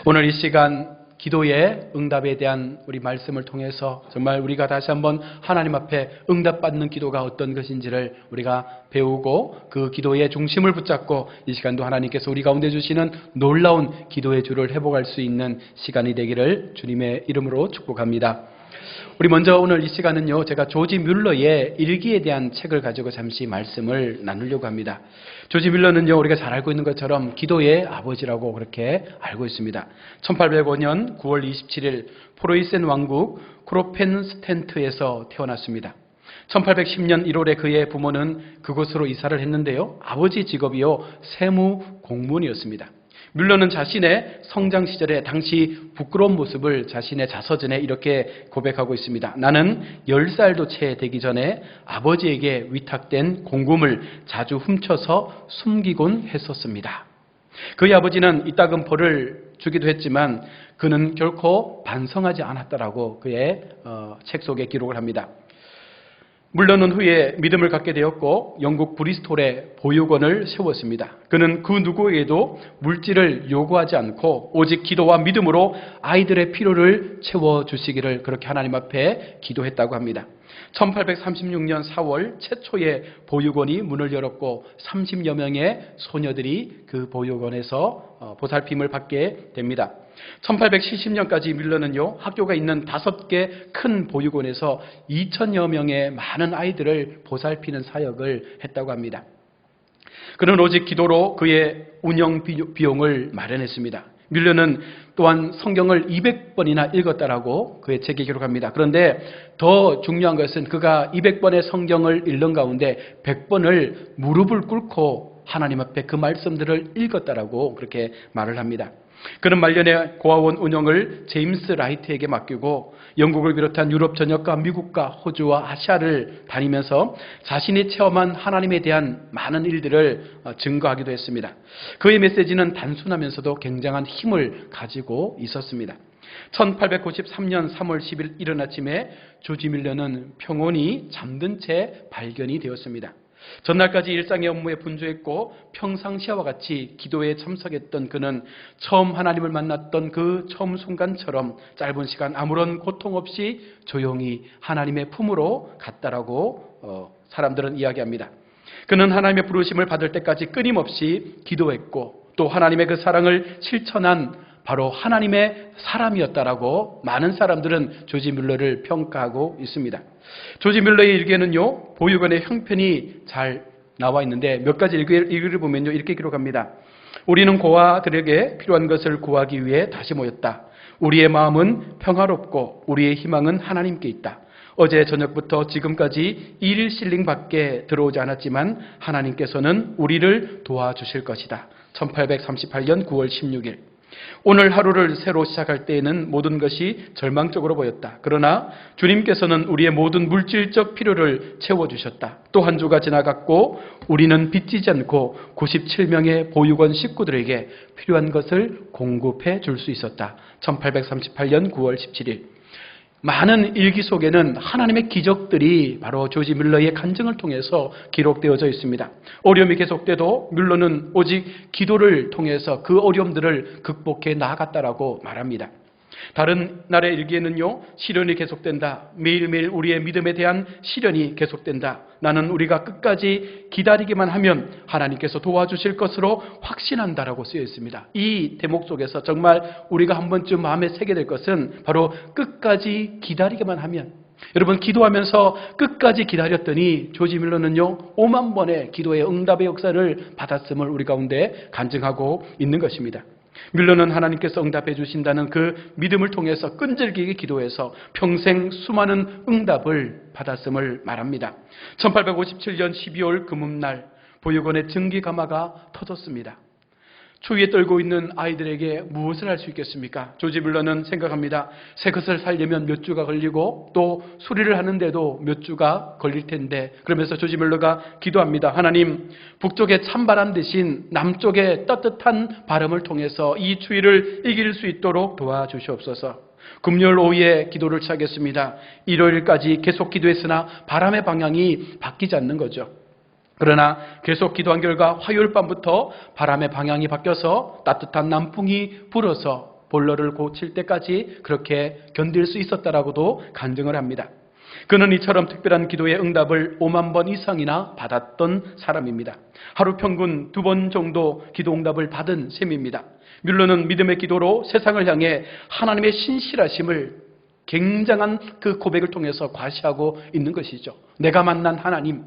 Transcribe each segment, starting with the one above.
오늘 이 시간 기도의 응답에 대한 우리 말씀을 통해서 정말 우리가 다시 한번 하나님 앞에 응답받는 기도가 어떤 것인지를 우리가 배우고 그 기도의 중심을 붙잡고 이 시간도 하나님께서 우리 가운데 주시는 놀라운 기도의 주를 회복할 수 있는 시간이 되기를 주님의 이름으로 축복합니다. 우리 먼저 오늘 이 시간은요, 제가 조지 뮬러의 일기에 대한 책을 가지고 잠시 말씀을 나누려고 합니다. 조지 뮬러는요, 우리가 잘 알고 있는 것처럼 기도의 아버지라고 그렇게 알고 있습니다. 1805년 9월 27일 프로이센 왕국 크로펜스텐트에서 태어났습니다. 1810년 1월에 그의 부모는 그곳으로 이사를 했는데요, 아버지 직업이요, 세무 공무원이었습니다. 뮬러는 자신의 성장 시절에 당시 부끄러운 모습을 자신의 자서전에 이렇게 고백하고 있습니다. 나는 10살도 채 되기 전에 아버지에게 위탁된 공금을 자주 훔쳐서 숨기곤 했었습니다. 그의 아버지는 이따금 벌을 주기도 했지만 그는 결코 반성하지 않았다라고 그의 책 속에 기록을 합니다. 뮬러는 후에 믿음을 갖게 되었고 영국 브리스톨에 보육원을 세웠습니다. 그는 그 누구에게도 물질을 요구하지 않고 오직 기도와 믿음으로 아이들의 필요를 채워주시기를 그렇게 하나님 앞에 기도했다고 합니다. 1836년 4월 최초의 보육원이 문을 열었고 30여 명의 소녀들이 그 보육원에서 보살핌을 받게 됩니다. 1870년까지 뮬러는요, 학교가 있는 5개 큰 보육원에서 2천여 명의 많은 아이들을 보살피는 사역을 했다고 합니다. 그는 오직 기도로 그의 운영 비용을 마련했습니다. 뮬러는 또한 성경을 200번이나 읽었다라고 그의 책에 기록합니다. 그런데 더 중요한 것은 그가 200번의 성경을 읽는 가운데 100번을 무릎을 꿇고 하나님 앞에 그 말씀들을 읽었다라고 그렇게 말을 합니다. 그는 말년에 고아원 운영을 제임스 라이트에게 맡기고 영국을 비롯한 유럽 전역과 미국과 호주와 아시아를 다니면서 자신이 체험한 하나님에 대한 많은 일들을 증거하기도 했습니다. 그의 메시지는 단순하면서도 굉장한 힘을 가지고 있었습니다. 1893년 3월 10일 이른 아침에 조지 뮬러는 평온히 잠든 채 발견이 되었습니다. 전날까지 일상의 업무에 분주했고 평상시와 같이 기도에 참석했던 그는 처음 하나님을 만났던 그 처음 순간처럼 짧은 시간 아무런 고통 없이 조용히 하나님의 품으로 갔다라고 사람들은 이야기합니다. 그는 하나님의 부르심을 받을 때까지 끊임없이 기도했고 또 하나님의 그 사랑을 실천한 바로 하나님의 사람이었다라고 많은 사람들은 조지 뮬러를 평가하고 있습니다. 조지 뮬러의 일기에는요, 보육원의 형편이 잘 나와 있는데 몇 가지 일기를 보면요, 이렇게 기록합니다. 우리는 고아들에게 필요한 것을 구하기 위해 다시 모였다. 우리의 마음은 평화롭고 우리의 희망은 하나님께 있다. 어제 저녁부터 지금까지 1일 실링밖에 들어오지 않았지만 하나님께서는 우리를 도와주실 것이다. 1838년 9월 16일 오늘 하루를 새로 시작할 때에는 모든 것이 절망적으로 보였다. 그러나 주님께서는 우리의 모든 물질적 필요를 채워주셨다. 또 한 주가 지나갔고 우리는 빚지지 않고 97명의 보육원 식구들에게 필요한 것을 공급해 줄 수 있었다. 1838년 9월 17일 많은 일기 속에는 하나님의 기적들이 바로 조지 뮬러의 간증을 통해서 기록되어져 있습니다. 어려움이 계속돼도 뮬러는 오직 기도를 통해서 그 어려움들을 극복해 나아갔다라고 말합니다. 다른 날의 일기에는요, 시련이 계속된다. 매일매일 우리의 믿음에 대한 시련이 계속된다. 나는 우리가 끝까지 기다리기만 하면 하나님께서 도와주실 것으로 확신한다라고 쓰여 있습니다. 이 대목 속에서 정말 우리가 한 번쯤 마음에 새게 될 것은 바로 끝까지 기다리기만 하면, 여러분 기도하면서 끝까지 기다렸더니 조지 뮬러는요 5만 번의 기도의 응답의 역사를 받았음을 우리 가운데 간증하고 있는 것입니다. 뮬러는 하나님께서 응답해 주신다는 그 믿음을 통해서 끈질기게 기도해서 평생 수많은 응답을 받았음을 말합니다. 1857년 12월 금음날 보육원의 증기가마가 터졌습니다. 추위에 떨고 있는 아이들에게 무엇을 할 수 있겠습니까? 조지 뮬러는 생각합니다. 새 것을 살려면 몇 주가 걸리고 또 수리를 하는데도 몇 주가 걸릴 텐데, 그러면서 조지 뮬러가 기도합니다. 하나님, 북쪽의 찬바람 대신 남쪽의 따뜻한 바람을 통해서 이 추위를 이길 수 있도록 도와주시옵소서. 금요일 오후에 기도를 시작했습니다. 일요일까지 계속 기도했으나 바람의 방향이 바뀌지 않는 거죠. 그러나 계속 기도한 결과 화요일 밤부터 바람의 방향이 바뀌어서 따뜻한 남풍이 불어서 볼러를 고칠 때까지 그렇게 견딜 수 있었다라고도 간증을 합니다. 그는 이처럼 특별한 기도의 응답을 5만 번 이상이나 받았던 사람입니다. 하루 평균 2번 정도 기도 응답을 받은 셈입니다. 뮬러는 믿음의 기도로 세상을 향해 하나님의 신실하심을 굉장한 그 고백을 통해서 과시하고 있는 것이죠. 내가 만난 하나님,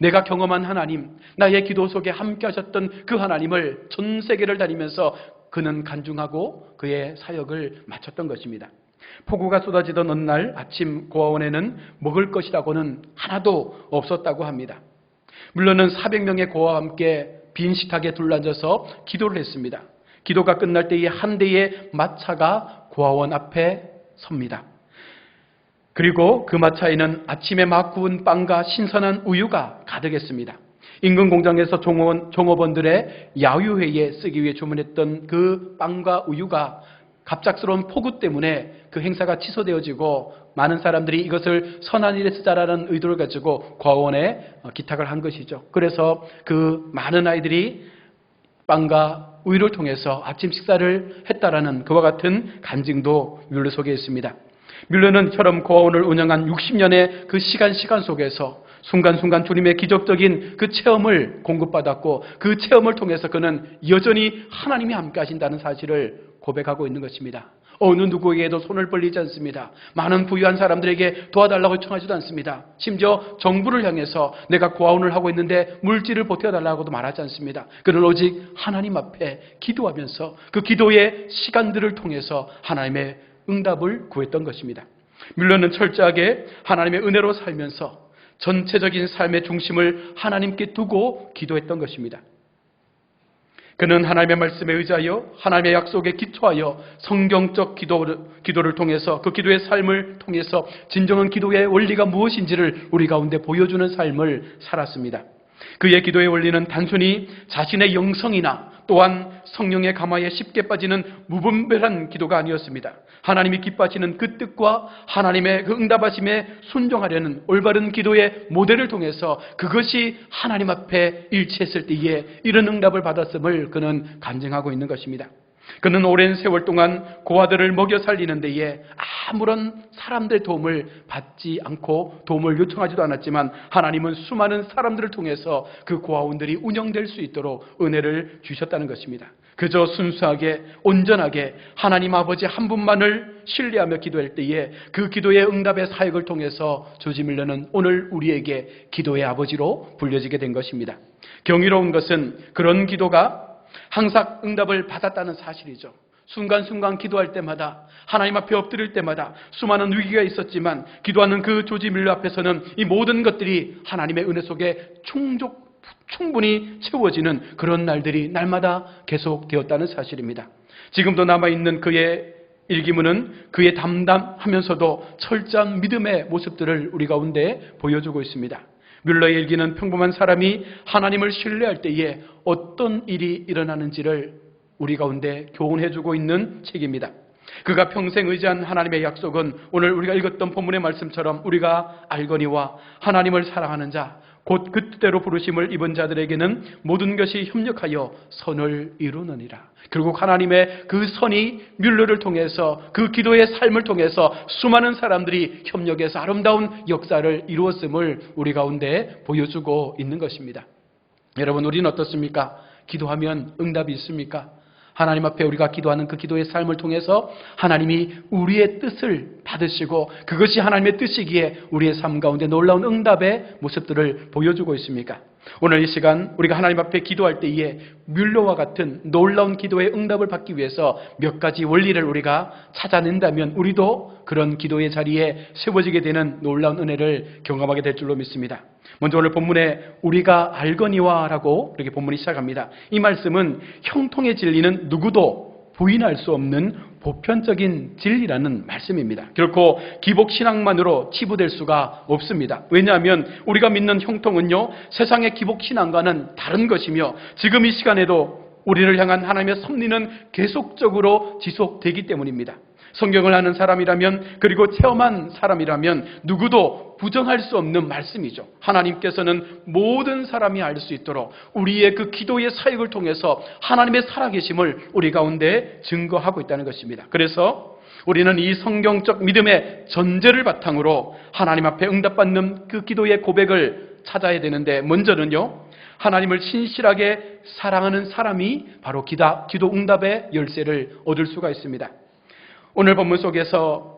내가 경험한 하나님, 나의 기도 속에 함께 하셨던 그 하나님을 전 세계를 다니면서 그는 간증하고 그의 사역을 마쳤던 것입니다. 폭우가 쏟아지던 어느 날 아침 고아원에는 먹을 것이라고는 하나도 없었다고 합니다. 물론은 400명의 고아와 함께 빈 식탁에 둘러앉아서 기도를 했습니다. 기도가 끝날 때에 한 대의 마차가 고아원 앞에 섭니다. 그리고 그 마차에는 아침에 막 구운 빵과 신선한 우유가 가득했습니다. 인근 공장에서 종업원들의 야유회에 쓰기 위해 주문했던 그 빵과 우유가 갑작스러운 폭우 때문에 그 행사가 취소되어지고 많은 사람들이 이것을 선한 일에 쓰자라는 의도를 가지고 고아원에 기탁을 한 것이죠. 그래서 그 많은 아이들이 빵과 우유를 통해서 아침 식사를 했다라는 그와 같은 간증도 뮬러 속에 있습니다. 뮬러는 처럼 고아원을 운영한 60년의 그 시간 속에서 순간순간 주님의 기적적인 그 체험을 공급받았고 그 체험을 통해서 그는 여전히 하나님이 함께 하신다는 사실을 고백하고 있는 것입니다. 어느 누구에게도 손을 벌리지 않습니다. 많은 부유한 사람들에게 도와달라고 요청하지도 않습니다. 심지어 정부를 향해서 내가 고아원을 하고 있는데 물질을 보태달라고도 말하지 않습니다. 그는 오직 하나님 앞에 기도하면서 그 기도의 시간들을 통해서 하나님의 응답을 구했던 것입니다. 뮬러는 철저하게 하나님의 은혜로 살면서 전체적인 삶의 중심을 하나님께 두고 기도했던 것입니다. 그는 하나님의 말씀에 의지하여 하나님의 약속에 기초하여 성경적 기도를 통해서 그 기도의 삶을 통해서 진정한 기도의 원리가 무엇인지를 우리 가운데 보여주는 삶을 살았습니다. 그의 기도의 원리는 단순히 자신의 영성이나 또한 성령의 감화에 쉽게 빠지는 무분별한 기도가 아니었습니다. 하나님이 기뻐하시는 그 뜻과 하나님의 그 응답하심에 순종하려는 올바른 기도의 모델을 통해서 그것이 하나님 앞에 일치했을 때에 이런 응답을 받았음을 그는 간증하고 있는 것입니다. 그는 오랜 세월 동안 고아들을 먹여 살리는 데에 아무런 사람들의 도움을 받지 않고 도움을 요청하지도 않았지만 하나님은 수많은 사람들을 통해서 그 고아원들이 운영될 수 있도록 은혜를 주셨다는 것입니다. 그저 순수하게 온전하게 하나님 아버지 한 분만을 신뢰하며 기도할 때에 그 기도의 응답의 사역을 통해서 조지 밀러는 오늘 우리에게 기도의 아버지로 불려지게 된 것입니다. 경이로운 것은 그런 기도가 항상 응답을 받았다는 사실이죠. 순간순간 기도할 때마다 하나님 앞에 엎드릴 때마다 수많은 위기가 있었지만 기도하는 그 조지 밀러 앞에서는 이 모든 것들이 하나님의 은혜 속에 충분히 채워지는 그런 날들이 날마다 계속되었다는 사실입니다. 지금도 남아있는 그의 일기문은 그의 담담하면서도 철저한 믿음의 모습들을 우리 가운데 보여주고 있습니다. 뮬러의 일기는 평범한 사람이 하나님을 신뢰할 때에 어떤 일이 일어나는지를 우리 가운데 교훈해주고 있는 책입니다. 그가 평생 의지한 하나님의 약속은 오늘 우리가 읽었던 본문의 말씀처럼 우리가 알거니와 하나님을 사랑하는 자 곧 그 뜻대로 부르심을 입은 자들에게는 모든 것이 협력하여 선을 이루느니라. 결국 하나님의 그 선이 뮬러를 통해서 그 기도의 삶을 통해서 수많은 사람들이 협력해서 아름다운 역사를 이루었음을 우리 가운데 보여주고 있는 것입니다. 여러분, 우리는 어떻습니까? 기도하면 응답이 있습니까? 하나님 앞에 우리가 기도하는 그 기도의 삶을 통해서 하나님이 우리의 뜻을 받으시고 그것이 하나님의 뜻이기에 우리의 삶 가운데 놀라운 응답의 모습들을 보여주고 있습니까? 오늘 이 시간 우리가 하나님 앞에 기도할 때에 뮬러와 같은 놀라운 기도의 응답을 받기 위해서 몇 가지 원리를 우리가 찾아낸다면 우리도 그런 기도의 자리에 세워지게 되는 놀라운 은혜를 경험하게 될 줄로 믿습니다. 먼저 오늘 본문에 우리가 알거니와라고 이렇게 본문이 시작합니다. 이 말씀은 형통의 진리는 누구도 부인할 수 없는 보편적인 진리라는 말씀입니다. 결코 기복신앙만으로 치부될 수가 없습니다. 왜냐하면 우리가 믿는 형통은요, 세상의 기복신앙과는 다른 것이며 지금 이 시간에도 우리를 향한 하나님의 섭리는 계속적으로 지속되기 때문입니다. 성경을 아는 사람이라면, 그리고 체험한 사람이라면 누구도 부정할 수 없는 말씀이죠. 하나님께서는 모든 사람이 알 수 있도록 우리의 그 기도의 사역을 통해서 하나님의 살아계심을 우리 가운데 증거하고 있다는 것입니다. 그래서 우리는 이 성경적 믿음의 전제를 바탕으로 하나님 앞에 응답받는 그 기도의 고백을 찾아야 되는데, 먼저는요, 하나님을 신실하게 사랑하는 사람이 바로 기도 응답의 열쇠를 얻을 수가 있습니다. 오늘 본문 속에서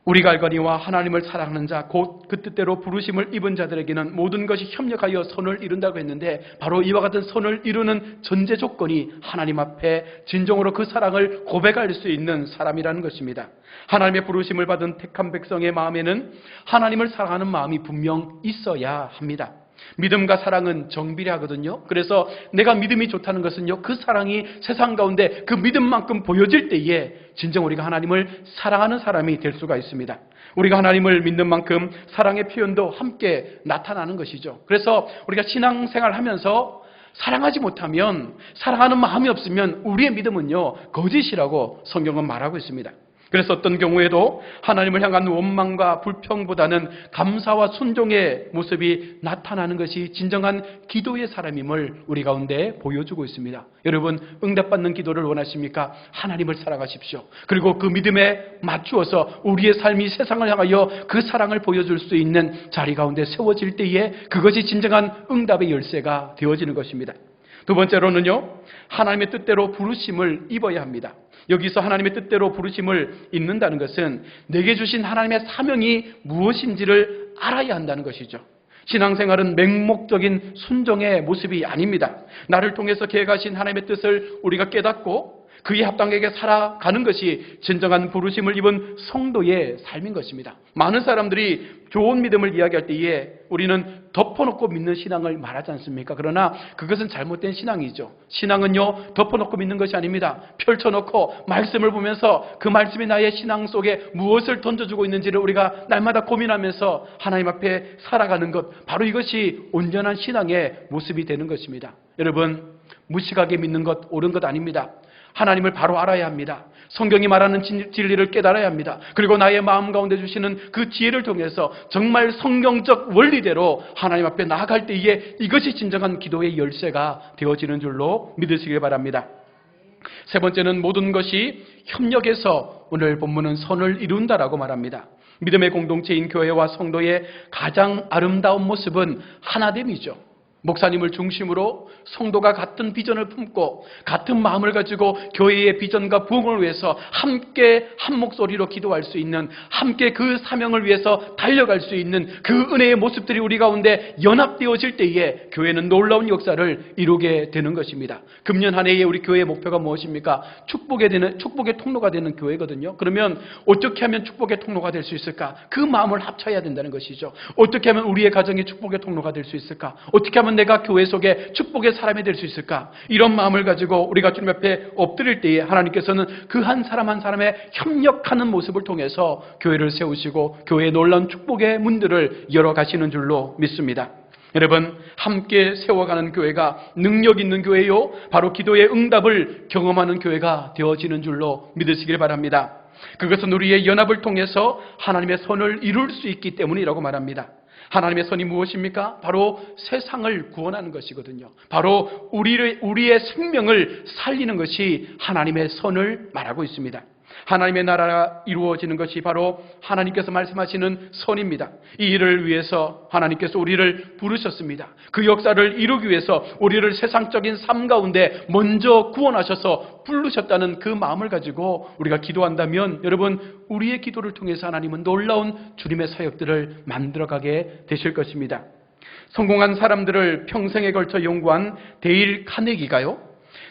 우리가 알거니와 하나님을 사랑하는 자 곧 그 뜻대로 부르심을 입은 자들에게는 모든 것이 협력하여 선을 이룬다고 했는데, 바로 이와 같은 선을 이루는 전제 조건이 하나님 앞에 진정으로 그 사랑을 고백할 수 있는 사람이라는 것입니다. 하나님의 부르심을 받은 택한 백성의 마음에는 하나님을 사랑하는 마음이 분명 있어야 합니다. 믿음과 사랑은 정비례하거든요. 그래서 내가 믿음이 좋다는 것은요, 그 사랑이 세상 가운데 그 믿음만큼 보여질 때에 진정 우리가 하나님을 사랑하는 사람이 될 수가 있습니다. 우리가 하나님을 믿는 만큼 사랑의 표현도 함께 나타나는 것이죠. 그래서 우리가 신앙생활 하면서 사랑하지 못하면, 사랑하는 마음이 없으면 우리의 믿음은요, 거짓이라고 성경은 말하고 있습니다. 그래서 어떤 경우에도 하나님을 향한 원망과 불평보다는 감사와 순종의 모습이 나타나는 것이 진정한 기도의 사람임을 우리 가운데 보여주고 있습니다. 여러분, 응답받는 기도를 원하십니까? 하나님을 사랑하십시오. 그리고 그 믿음에 맞추어서 우리의 삶이 세상을 향하여 그 사랑을 보여줄 수 있는 자리 가운데 세워질 때에 그것이 진정한 응답의 열쇠가 되어지는 것입니다. 두 번째로는요, 하나님의 뜻대로 부르심을 입어야 합니다. 여기서 하나님의 뜻대로 부르심을 입는다는 것은 내게 주신 하나님의 사명이 무엇인지를 알아야 한다는 것이죠. 신앙생활은 맹목적인 순종의 모습이 아닙니다. 나를 통해서 계획하신 하나님의 뜻을 우리가 깨닫고 그에 합당하게 살아가는 것이 진정한 부르심을 입은 성도의 삶인 것입니다. 많은 사람들이 좋은 믿음을 이야기할 때에 우리는 덮어놓고 믿는 신앙을 말하지 않습니까? 그러나 그것은 잘못된 신앙이죠. 신앙은요, 덮어놓고 믿는 것이 아닙니다. 펼쳐놓고 말씀을 보면서 그 말씀이 나의 신앙 속에 무엇을 던져주고 있는지를 우리가 날마다 고민하면서 하나님 앞에 살아가는 것, 바로 이것이 온전한 신앙의 모습이 되는 것입니다. 여러분, 무식하게 믿는 것 옳은 것 아닙니다. 하나님을 바로 알아야 합니다. 성경이 말하는 진리를 깨달아야 합니다. 그리고 나의 마음 가운데 주시는 그 지혜를 통해서 정말 성경적 원리대로 하나님 앞에 나아갈 때에 이것이 진정한 기도의 열쇠가 되어지는 줄로 믿으시길 바랍니다. 세 번째는 모든 것이 협력해서 오늘 본문은 선을 이룬다라고 말합니다. 믿음의 공동체인 교회와 성도의 가장 아름다운 모습은 하나됨이죠. 목사님을 중심으로 성도가 같은 비전을 품고 같은 마음을 가지고 교회의 비전과 부흥을 위해서 함께 한 목소리로 기도할 수 있는, 함께 그 사명을 위해서 달려갈 수 있는 그 은혜의 모습들이 우리 가운데 연합되어질 때에 교회는 놀라운 역사를 이루게 되는 것입니다. 금년 한 해에 우리 교회의 목표가 무엇입니까? 축복의 통로가 되는 교회거든요. 그러면 어떻게 하면 축복의 통로가 될 수 있을까? 그 마음을 합쳐야 된다는 것이죠. 어떻게 하면 우리의 가정이 축복의 통로가 될 수 있을까? 어떻게 하면 내가 교회 속에 축복의 사람이 될 수 있을까? 이런 마음을 가지고 우리가 주님 앞에 엎드릴 때에 하나님께서는 그 한 사람 한 사람의 협력하는 모습을 통해서 교회를 세우시고 교회의 놀라운 축복의 문들을 열어가시는 줄로 믿습니다. 여러분, 함께 세워가는 교회가 능력 있는 교회요, 바로 기도의 응답을 경험하는 교회가 되어지는 줄로 믿으시길 바랍니다. 그것은 우리의 연합을 통해서 하나님의 선을 이룰 수 있기 때문이라고 말합니다. 하나님의 선이 무엇입니까? 바로 세상을 구원하는 것이거든요. 바로 우리의 생명을 살리는 것이 하나님의 선을 말하고 있습니다. 하나님의 나라가 이루어지는 것이 바로 하나님께서 말씀하시는 선입니다. 이 일을 위해서 하나님께서 우리를 부르셨습니다. 그 역사를 이루기 위해서 우리를 세상적인 삶 가운데 먼저 구원하셔서 부르셨다는 그 마음을 가지고 우리가 기도한다면, 여러분, 우리의 기도를 통해서 하나님은 놀라운 주님의 사역들을 만들어가게 되실 것입니다. 성공한 사람들을 평생에 걸쳐 연구한 데일 카네기가요,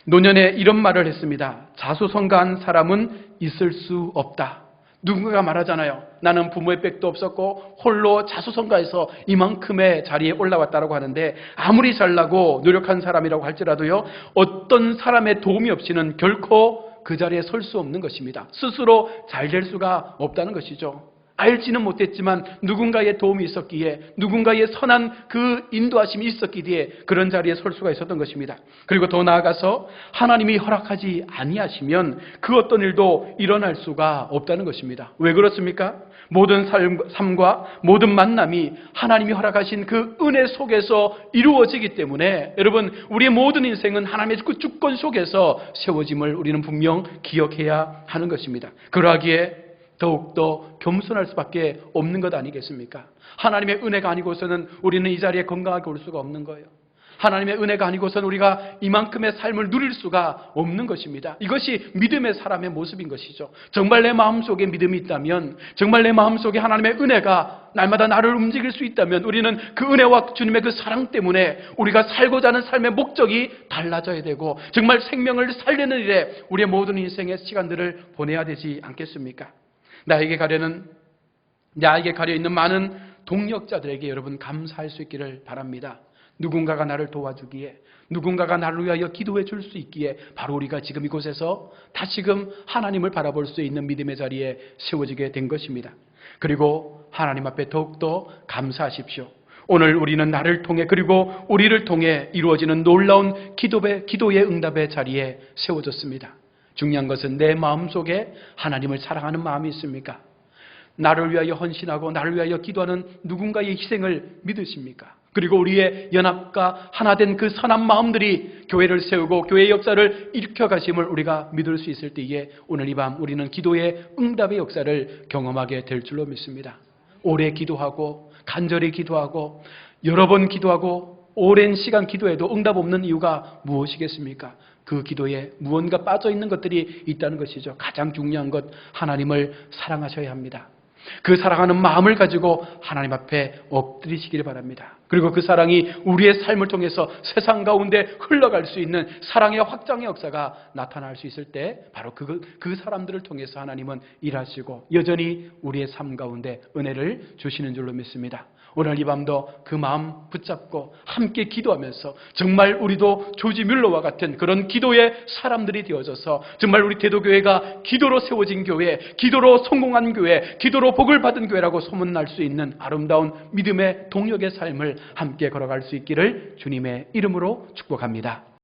노년에 이런 말을 했습니다. 자수성가한 사람은 있을 수 없다. 누군가가 말하잖아요. 나는 부모의 백도 없었고 홀로 자수성가해서 이만큼의 자리에 올라왔다고 하는데, 아무리 잘나고 노력한 사람이라고 할지라도요, 어떤 사람의 도움이 없이는 결코 그 자리에 설 수 없는 것입니다. 스스로 잘 될 수가 없다는 것이죠. 알지는 못했지만 누군가의 도움이 있었기에, 누군가의 선한 그 인도하심이 있었기에 그런 자리에 설 수가 있었던 것입니다. 그리고 더 나아가서 하나님이 허락하지 아니하시면 그 어떤 일도 일어날 수가 없다는 것입니다. 왜 그렇습니까? 모든 삶과 모든 만남이 하나님이 허락하신 그 은혜 속에서 이루어지기 때문에 여러분, 우리의 모든 인생은 하나님의 그 주권 속에서 세워짐을 우리는 분명 기억해야 하는 것입니다. 그러하기에 더욱더 겸손할 수밖에 없는 것 아니겠습니까? 하나님의 은혜가 아니고서는 우리는 이 자리에 건강하게 올 수가 없는 거예요. 하나님의 은혜가 아니고서는 우리가 이만큼의 삶을 누릴 수가 없는 것입니다. 이것이 믿음의 사람의 모습인 것이죠. 정말 내 마음속에 믿음이 있다면, 정말 내 마음속에 하나님의 은혜가 날마다 나를 움직일 수 있다면 우리는 그 은혜와 주님의 그 사랑 때문에 우리가 살고자 하는 삶의 목적이 달라져야 되고 정말 생명을 살리는 일에 우리의 모든 인생의 시간들을 보내야 되지 않겠습니까? 나에게 가려 있는 많은 동력자들에게 여러분 감사할 수 있기를 바랍니다. 누군가가 나를 도와주기에, 누군가가 나를 위하여 기도해 줄 수 있기에 바로 우리가 지금 이곳에서 다시금 하나님을 바라볼 수 있는 믿음의 자리에 세워지게 된 것입니다. 그리고 하나님 앞에 더욱더 감사하십시오. 오늘 우리는 나를 통해 그리고 우리를 통해 이루어지는 놀라운 기도의 응답의 자리에 세워졌습니다. 중요한 것은 내 마음속에 하나님을 사랑하는 마음이 있습니까? 나를 위하여 헌신하고 나를 위하여 기도하는 누군가의 희생을 믿으십니까? 그리고 우리의 연합과 하나된 그 선한 마음들이 교회를 세우고 교회의 역사를 일으켜 가심을 우리가 믿을 수 있을 때에 오늘 이 밤 우리는 기도의 응답의 역사를 경험하게 될 줄로 믿습니다. 오래 기도하고 간절히 기도하고 여러 번 기도하고 오랜 시간 기도해도 응답 없는 이유가 무엇이겠습니까? 그 기도에 무언가 빠져있는 것들이 있다는 것이죠. 가장 중요한 것, 하나님을 사랑하셔야 합니다. 그 사랑하는 마음을 가지고 하나님 앞에 엎드리시길 바랍니다. 그리고 그 사랑이 우리의 삶을 통해서 세상 가운데 흘러갈 수 있는 사랑의 확장의 역사가 나타날 수 있을 때 바로 그 사람들을 통해서 하나님은 일하시고 여전히 우리의 삶 가운데 은혜를 주시는 줄로 믿습니다. 오늘 이 밤도 그 마음 붙잡고 함께 기도하면서 정말 우리도 조지 뮬러와 같은 그런 기도의 사람들이 되어져서 정말 우리 대도교회가 기도로 세워진 교회, 기도로 성공한 교회, 기도로 복을 받은 교회라고 소문날 수 있는 아름다운 믿음의 동력의 삶을 함께 걸어갈 수 있기를 주님의 이름으로 축복합니다.